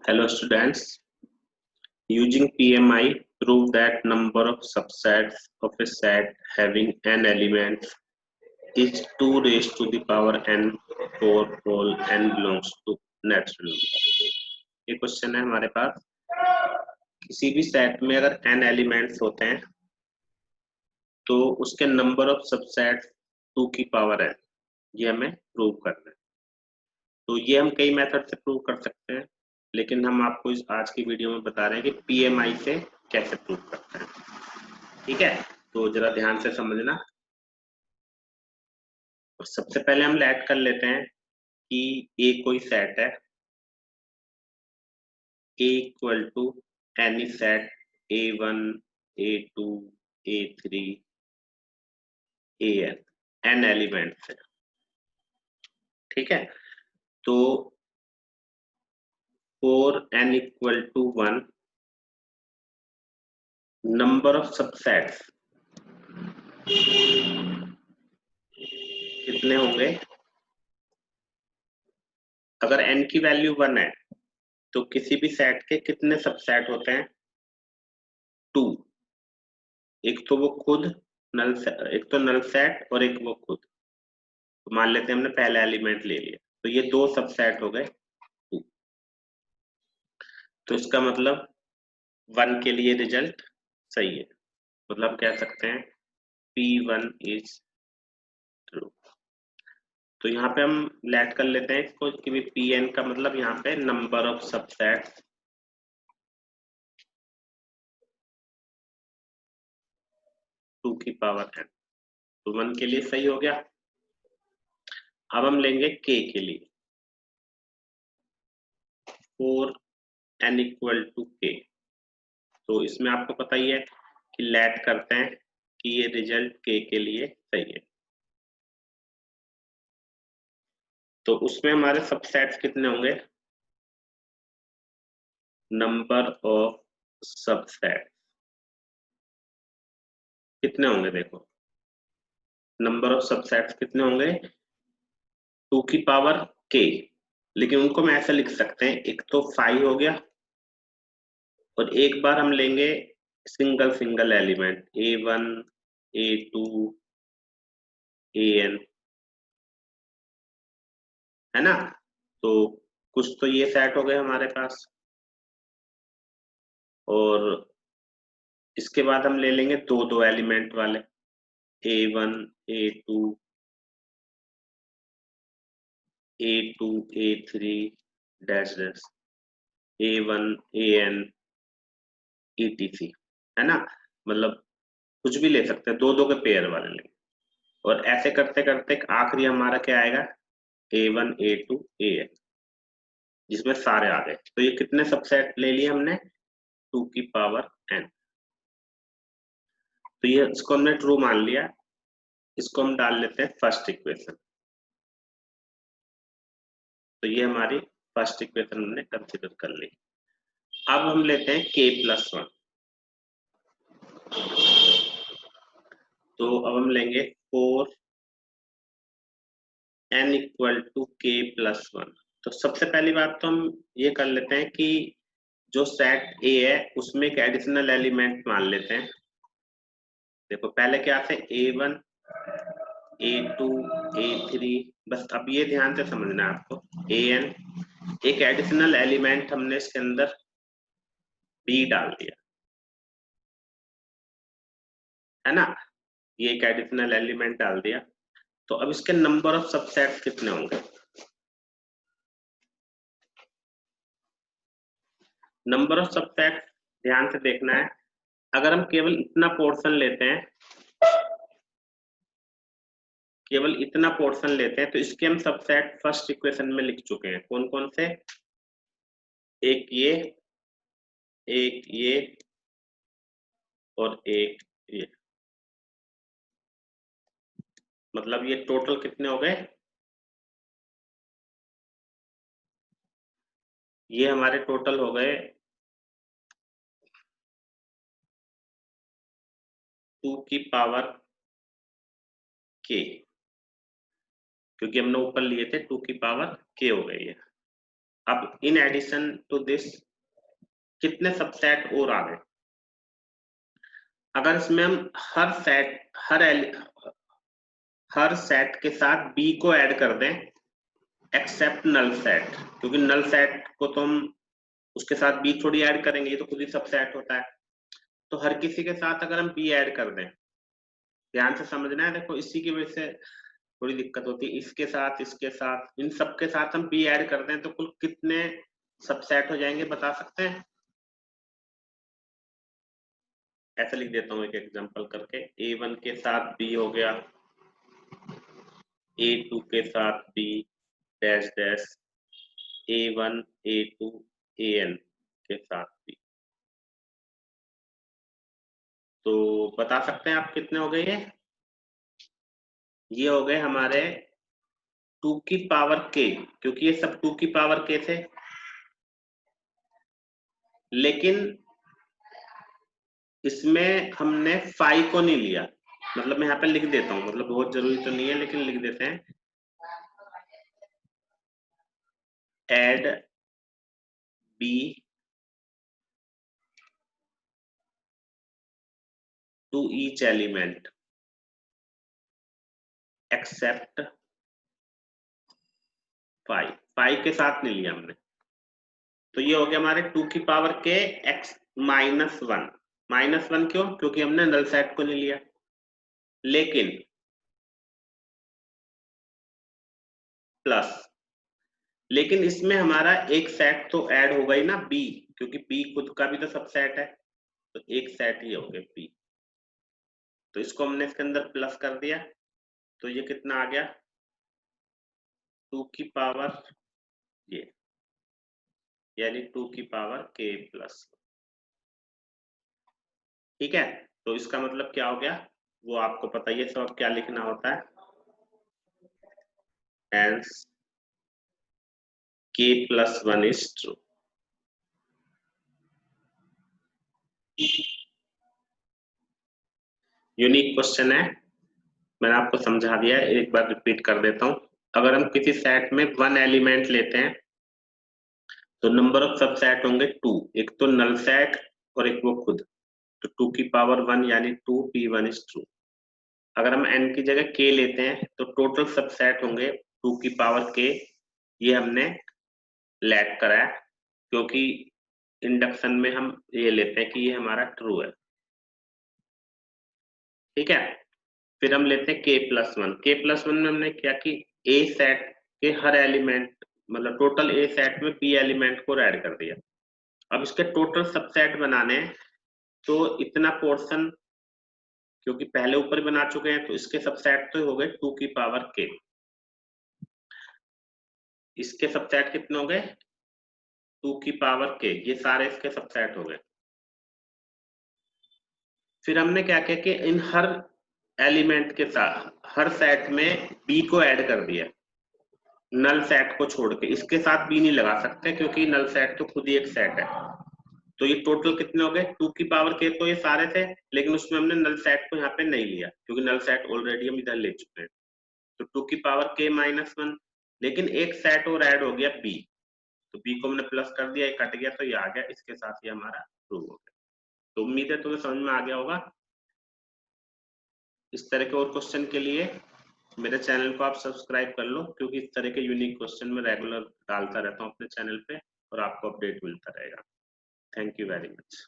Hello students, using PMI prove that number of subsets of a set having n elements is 2 raised to the power n for all n belongs to natural number। ये question है हमारे पास, किसी भी set में अगर n elements होते हैं तो उसके नंबर ऑफ सबसेट्स 2 की पावर n, ये हमें प्रूव करना है। तो ये हम कई मेथड से प्रूव कर सकते हैं, लेकिन हम आपको इस आज की वीडियो में बता रहे हैं कि पीएमआई से कैसे प्रूव करते हैं। ठीक है, तो जरा ध्यान से समझना। और सबसे पहले हम लेट कर लेते हैं कि ए कोई सेट है, A equal to any set A1 A2 A3 AN, n elements है। ठीक है, तो for n equal to 1 number of subsets कितने होंगे? अगर n की वैल्यू 1 है तो किसी भी सेट के कितने सबसेट होते हैं? 2। एक तो वो खुद नल, एक तो नल सेट और एक वो खुद। तो मान लेते हैं हमने पहला एलिमेंट ले लिया, तो ये दो सबसेट हो गए 2। तो इसका मतलब 1 के लिए रिजल्ट सही है, मतलब कह सकते हैं P1 इज ट्रू। तो यहाँ पे हम लेट कर लेते हैं इसको कि Pn का मतलब यहाँ पे नंबर ऑफ सबसेट्स 2 की पावर n, तो 1 के लिए सही हो गया। अब हम लेंगे k के लिए, four n equal to k। तो इसमें आपको पता ही है कि लेट करते हैं कि ये रिजल्ट k के लिए सही है। तो उसमें हमारे सबसेट्स कितने होंगे? नंबर ऑफ सबसेट कितने होंगे? देखो, नंबर ऑफ सबसेट्स कितने होंगे? 2 की पावर k, लेकिन उनको मैं ऐसे लिख सकते हैं, एक तो 5 हो गया और एक बार हम लेंगे single single element A1 A2 AN, है ना? तो कुछ तो ये सेट हो गए हमारे पास, और इसके बाद हम ले लेंगे दो दो एलिमेंट वाले A1 A2 A2 A3 dash dash A1 AN ETC, है ना? मतलब कुछ भी ले सकते हैं, दो दो के पेयर वाले लेंगे। और ऐसे करते करते आखिरी हमारा क्या आएगा? A1 A2 AN, जिसमें सारे आ गए। तो ये कितने सबसेट ले लिए हमने? 2 की पावर n। तो ये इसको हमने ट्रू मान लिया, इसको हम डाल लेते हैं फर्स्ट इक्वेशन। तो ये हमारी फर्स्ट इक्वेशन हमने कंसीडर कर ली। अब हम लेते हैं k+1। तो अब हम लेंगे 4n इक्वल टू k+1। तो सबसे पहली बात तो हम ये कर लेते हैं कि जो सेट A है उसमें एक एडिशनल एलिमेंट मान लेते हैं। देखो पहले क्या थे? A1 A2 A3, बस अब ये ध्यान से समझना है आपको। AN एक एडिशनल एलिमेंट हमने इसके अंदर B डाल दिया, है ना? ये एक एडिशनल एलिमेंट डाल दिया। तो अब इसके नंबर ऑफ सबसेट्स कितने होंगे? नंबर ऑफ सबसेट्स ध्यान से देखना है। अगर हम केवल इतना पोर्शन लेते हैं, केवल इतना पोर्शन लेते हैं, तो इसके हम सबसेट फर्स्ट इक्वेशन में लिख चुके हैं। कौन कौन से? एक ये और एक ये। मतलब ये टोटल कितने हो गए? ये हमारे टोटल हो गए 2 की पावर k, क्योंकि हमने ऊपर लिए थे 2 की पावर k हो गई है। अब इन एडिशन टू दिस कितने सबसेट और आ गए? अगर इसमें हम हर सेट के साथ बी को ऐड कर दें एक्सेप्ट नल सेट, क्योंकि नल सेट को तो हम उसके साथ बी थोड़ी ऐड करेंगे, ये तो खुद ही सबसेट होता है। तो हर किसी के साथ अगर हम बी ऐड कर दें, ध्यान से समझना है, देखो इसी की वजह से थोड़ी दिक्कत होती है, इसके साथ इन सब के साथ हम बी ऐड कर दें तो कुल कितने सबसेट हो जाएंगे बता सकते हैं? ऐसे लिख देता हूं एक एग्जांपल करके, A1 के साथ बी हो गया, A2 के साथ B dash dash, A1 A2 AN के साथ बी। तो बता सकते हैं आप कितने हो गए? ये हो गए हमारे 2 की पावर k, क्योंकि ये सब 2 की पावर k थे। लेकिन इसमें हमने 5 को नहीं लिया, मतलब मैं यहाँ पे लिख देता हूँ, मतलब बहुत जरूरी तो नहीं है लेकिन लिख देते हैं, add B to each element except 5 के साथ नहीं लिया हमने। तो ये हो गया हमारे 2 की पावर के x -1। -1 क्यों? क्योंकि हमने नल सेट को नहीं लिया। लेकिन प्लस, लेकिन इसमें हमारा एक सेट तो ऐड होगा ही ना b, क्योंकि b खुद का भी तो सबसेट है, तो एक सेट ही हो गया b। तो इसको हमने इसके अंदर प्लस कर दिया, तो ये कितना आ गया 2 की पावर ये, यानी 2 की पावर k प्लस। ठीक है, तो इसका मतलब क्या हो गया वो आपको पता ही है, सब क्या लिखना होता है, hence k plus 1 is true। Unique question है, मैंने आपको समझा दिया है, एक बार रिपीट कर देता हूं। अगर हम किसी सेट में 1 एलिमेंट लेते हैं तो नंबर ऑफ सबसेट होंगे 2, एक तो नल सेट और एक वो खुद, तो 2 की पावर 1 यानी 2 p1 is true। अगर हम n की जगह k लेते हैं तो टोटल सबसेट होंगे 2 की पावर k, ये हमने लैग करा है क्योंकि इंडक्शन में हम ये लेते हैं कि ये हमारा ट्रू है। ठीक है, फिर हम लेते हैं k+1। k+1 में हमने क्या कि a सेट के हर एलिमेंट, मतलब टोटल a सेट में p एलिमेंट को ऐड कर दिया। अब इसके टोटल सबसेट बनाने हैं तो इतना पोर्शन, क्योंकि पहले ऊपर बना चुके हैं तो इसके सबसेट तो हो गए 2 की पावर k। इसके सबसेट कितने हो गए 2 की पावर k, ये सारे इसके सबसेट हो गए। फिर हमने क्या किया कि इन हर एलिमेंट के साथ हर सेट में b को ऐड कर दिया, नल सेट को छोड़ के। इसके साथ b नहीं लगा सकते क्योंकि नल सेट तो खुद ही एक सेट है। तो ये टोटल कितने हो गए 2 की पावर k, तो ये सारे थे, लेकिन उसमें हमने नल सेट को यहाँ पे नहीं लिया क्योंकि नल सेट ऑलरेडी हम इधर ले चुके हैं। तो 2 की पावर k-1, लेकिन एक सेट और ऐड हो गया b, तो b को हमने प्लस कर दिया, ये कट गया तो ये आ गया, इसके साथ ये हमारा प्रूव हो गया। तो उम्मीद है तुम्हें समझ में आ गया होगा। इस तरह के और क्वेश्चन के लिए मेरे चैनल को आप सब्सक्राइब कर लो, क्योंकि इस तरह के यूनिक क्वेश्चन में रेगुलर डालता रहता हूँ अपने चैनल पे और आपको अपडेट मिलता रहेगा। Thank you very much.